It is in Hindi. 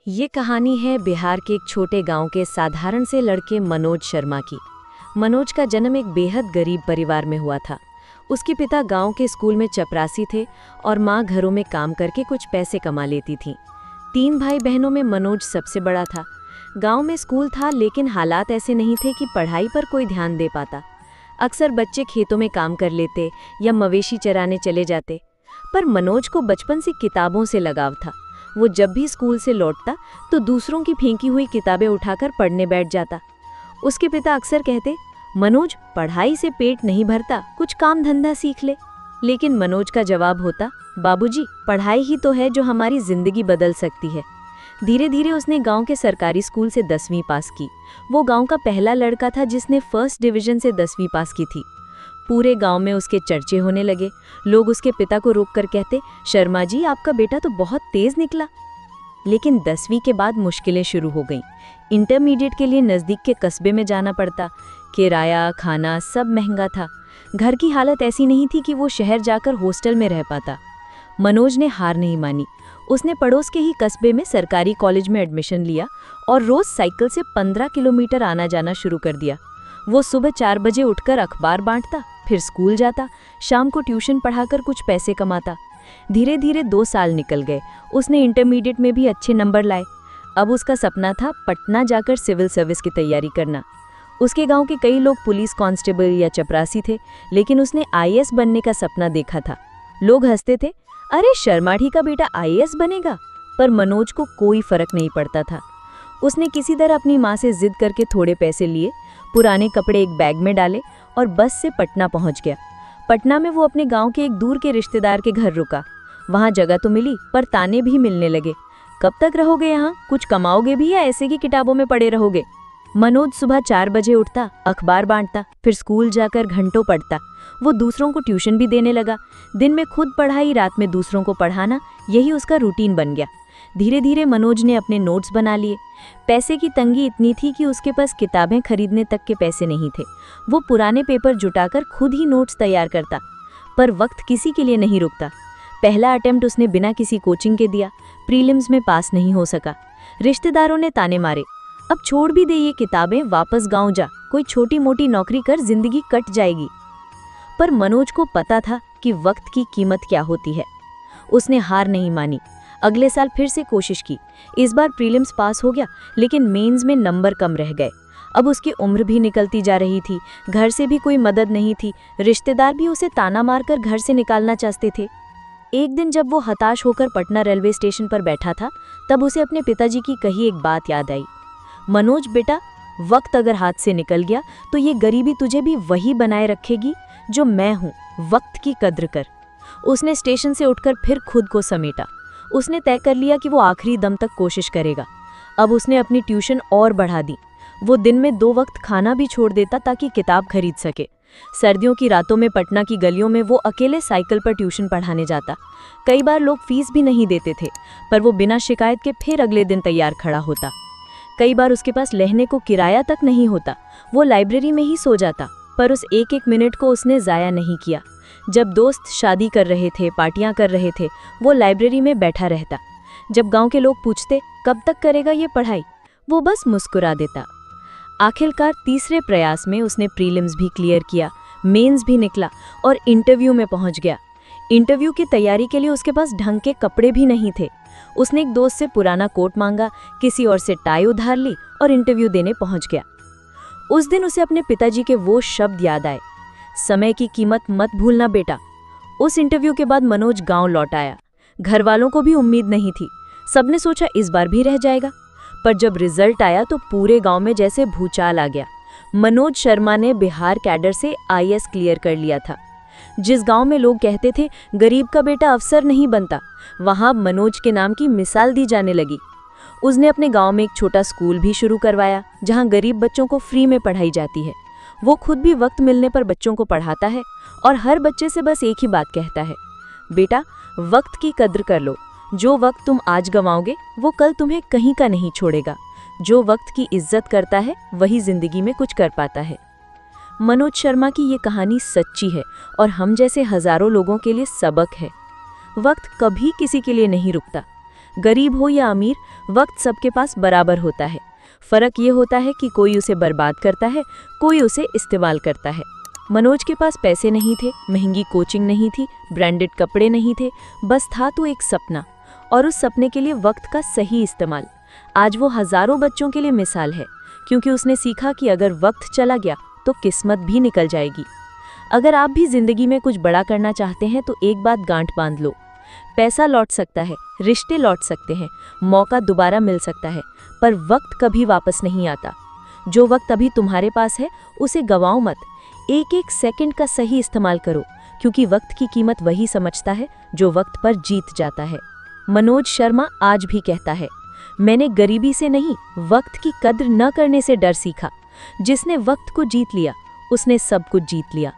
ये कहानी है बिहार के एक छोटे गांव के साधारण से लड़के मनोज शर्मा की। मनोज का जन्म एक बेहद गरीब परिवार में हुआ था। उसके पिता गांव के स्कूल में चपरासी थे और माँ घरों में काम करके कुछ पैसे कमा लेती थी। 3 भाई बहनों में मनोज सबसे बड़ा था। गांव में स्कूल था लेकिन हालात ऐसे नहीं थे कि पढ़ाई पर कोई ध्यान दे पाता। अक्सर बच्चे खेतों में काम कर लेते या मवेशी चराने चले जाते। पर मनोज को बचपन से किताबों से लगाव था। वो जब भी स्कूल से लौटता तो दूसरों की फेंकी हुई किताबें उठाकर पढ़ने बैठ जाता। उसके पिता अक्सर कहते, मनोज पढ़ाई से पेट नहीं भरता, कुछ काम धंधा सीख ले। लेकिन मनोज का जवाब होता, बाबूजी पढ़ाई ही तो है जो हमारी जिंदगी बदल सकती है। धीरे धीरे उसने गांव के सरकारी स्कूल से 10वीं पास की। वो गांव का पहला लड़का था जिसने फर्स्ट डिवीजन से 10वीं पास की थी। पूरे गांव में उसके चर्चे होने लगे। लोग उसके पिता को रोककर कहते, शर्मा जी आपका बेटा तो बहुत तेज निकला। लेकिन 10वीं के बाद मुश्किलें शुरू हो गईं। इंटरमीडिएट के लिए नज़दीक के कस्बे में जाना पड़ता। किराया खाना सब महंगा था। घर की हालत ऐसी नहीं थी कि वो शहर जाकर हॉस्टल में रह पाता। मनोज ने हार नहीं मानी। उसने पड़ोस के ही कस्बे में सरकारी कॉलेज में एडमिशन लिया और रोज साइकिल से 15 किलोमीटर आना जाना शुरू कर दिया। वो सुबह 4 बजे उठकर अखबार बांटता, फिर स्कूल जाता, शाम को ट्यूशन पढ़ाकर कुछ पैसे कमाता। धीरे धीरे 2 साल निकल गए। उसने इंटरमीडिएट में भी अच्छे नंबर लाए। अब उसका सपना था पटना जाकर सिविल सर्विस की तैयारी करना। उसके गांव के कई लोग पुलिस कांस्टेबल या चपरासी थे, लेकिन उसने आईएएस बनने का सपना देखा था। लोग हंसते थे, अरे शर्माढ़ी का बेटा आईएएस बनेगा। पर मनोज को कोई फर्क नहीं पड़ता था। उसने किसी तरह अपनी माँ से जिद करके थोड़े पैसे लिए, पुराने कपड़े एक बैग में डाले और बस से पटना पहुंच गया। पटना में वो अपने गांव के एक दूर के रिश्तेदार के घर रुका। वहां जगह तो मिली पर ताने भी मिलने लगे। कब तक रहोगे यहाँ, कुछ कमाओगे भी या ऐसे ही किताबों में पड़े रहोगे। मनोज सुबह 4 बजे उठता, अखबार बांटता, फिर स्कूल जाकर घंटों पढ़ता। वो दूसरों को ट्यूशन भी देने लगा। दिन में खुद पढ़ाई, रात में दूसरों को पढ़ाना, यही उसका रूटीन बन गया। धीरे धीरे मनोज ने अपने नोट्स बना लिए। पैसे की तंगी इतनी थी कि उसके पास किताबें खरीदने तक के पैसे नहीं थे। वो पुराने पेपर जुटाकर खुद ही नोट्स तैयार करता। पर वक्त किसी के लिए नहीं रुकता। पहला अटेम्प्ट उसने बिना किसी कोचिंग के दिया। प्रीलिम्स में पास नहीं हो सका। रिश्तेदारों ने ताने मारे, अब छोड़ भी दे ये किताबें, वापस गाँव जा, कोई छोटी मोटी नौकरी कर, जिंदगी कट जाएगी। पर मनोज को पता था कि वक्त की कीमत क्या होती है। उसने हार नहीं मानी। अगले साल फिर से कोशिश की। इस बार प्रीलिम्स पास हो गया, लेकिन मेंस में नंबर कम रह गए। अब उसकी उम्र भी निकलती जा रही थी। घर से भी कोई मदद नहीं थी। रिश्तेदार भी उसे ताना मारकर घर से निकालना चाहते थे। एक दिन जब वो हताश होकर पटना रेलवे स्टेशन पर बैठा था, तब उसे अपने पिताजी की कही एक बात याद आई। मनोज बेटा, वक्त अगर हाथ से निकल गया तो ये गरीबी तुझे भी वही बनाए रखेगी जो मैं हूँ। वक्त की कद्र कर। उसने स्टेशन से उठकर फिर खुद को समेटा। उसने तय कर लिया कि वो आखिरी दम तक कोशिश करेगा। अब उसने अपनी ट्यूशन और बढ़ा दी। वो दिन में 2 वक्त खाना भी छोड़ देता ताकि किताब खरीद सके। सर्दियों की रातों में पटना की गलियों में वो अकेले साइकिल पर ट्यूशन पढ़ाने जाता। कई बार लोग फीस भी नहीं देते थे, पर वो बिना शिकायत के फिर अगले दिन तैयार खड़ा होता। कई बार उसके पास रहने को किराया तक नहीं होता। वो लाइब्रेरी में ही सो जाता, पर उस एक मिनट को उसने ज़ाया नहीं किया। जब दोस्त शादी कर रहे थे, पार्टियां कर रहे थे, वो लाइब्रेरी में बैठा रहता। जब गांव के लोग पूछते कब तक करेगा ये पढ़ाई, वो बस मुस्कुरा देता। आखिरकार तीसरे प्रयास में उसने प्रीलिम्स भी क्लियर किया, मेंस भी निकला और इंटरव्यू में पहुंच गया। इंटरव्यू की तैयारी के लिए उसके पास ढंग के कपड़े भी नहीं थे। उसने एक दोस्त से पुराना कोट मांगा, किसी और से टाई उधार ली और इंटरव्यू देने पहुंच गया। उस दिन उसे अपने पिताजी के वो शब्द याद आए, समय की कीमत मत भूलना बेटा। उस इंटरव्यू के बाद मनोज गांव लौट आया। घर वालों को भी उम्मीद नहीं थी। सबने सोचा इस बार भी रह जाएगा। पर जब रिजल्ट आया तो पूरे गांव में जैसे भूचाल आ गया। मनोज शर्मा ने बिहार कैडर से आईएएस क्लियर कर लिया था। जिस गांव में लोग कहते थे गरीब का बेटा अफसर नहीं बनता, वहां मनोज के नाम की मिसाल दी जाने लगी। उसने अपने गांव में एक छोटा स्कूल भी शुरू करवाया, जहां गरीब बच्चों को फ्री में पढ़ाई जाती है। वो खुद भी वक्त मिलने पर बच्चों को पढ़ाता है और हर बच्चे से बस एक ही बात कहता है, बेटा वक्त की कद्र कर लो। जो वक्त तुम आज गंवाओगे वो कल तुम्हें कहीं का नहीं छोड़ेगा। जो वक्त की इज्जत करता है वही जिंदगी में कुछ कर पाता है। मनोज शर्मा की ये कहानी सच्ची है और हम जैसे हजारों लोगों के लिए सबक है। वक्त कभी किसी के लिए नहीं रुकता। गरीब हो या अमीर, वक्त सबके पास बराबर होता है। फर्क ये होता है कि कोई उसे बर्बाद करता है, कोई उसे इस्तेमाल करता है। मनोज के पास पैसे नहीं थे, महंगी कोचिंग नहीं थी, ब्रांडेड कपड़े नहीं थे, बस था तो एक सपना, और उस सपने के लिए वक्त का सही इस्तेमाल। आज वो हजारों बच्चों के लिए मिसाल है, क्योंकि उसने सीखा कि अगर वक्त चला गया तो किस्मत भी निकल जाएगी। अगर आप भी जिंदगी में कुछ बड़ा करना चाहते हैं तो एक बात गांठ बांध लो, पैसा लौट सकता है, रिश्ते लौट सकते हैं, मौका दोबारा मिल सकता है, पर वक्त कभी वापस नहीं आता। जो वक्त अभी तुम्हारे पास है उसे गंवाओ मत। एक एक सेकंड का सही इस्तेमाल करो, क्योंकि वक्त की कीमत वही समझता है जो वक्त पर जीत जाता है। मनोज शर्मा आज भी कहता है, मैंने गरीबी से नहीं, वक्त की कद्र न करने से डर सीखा। जिसने वक्त को जीत लिया उसने सब कुछ जीत लिया।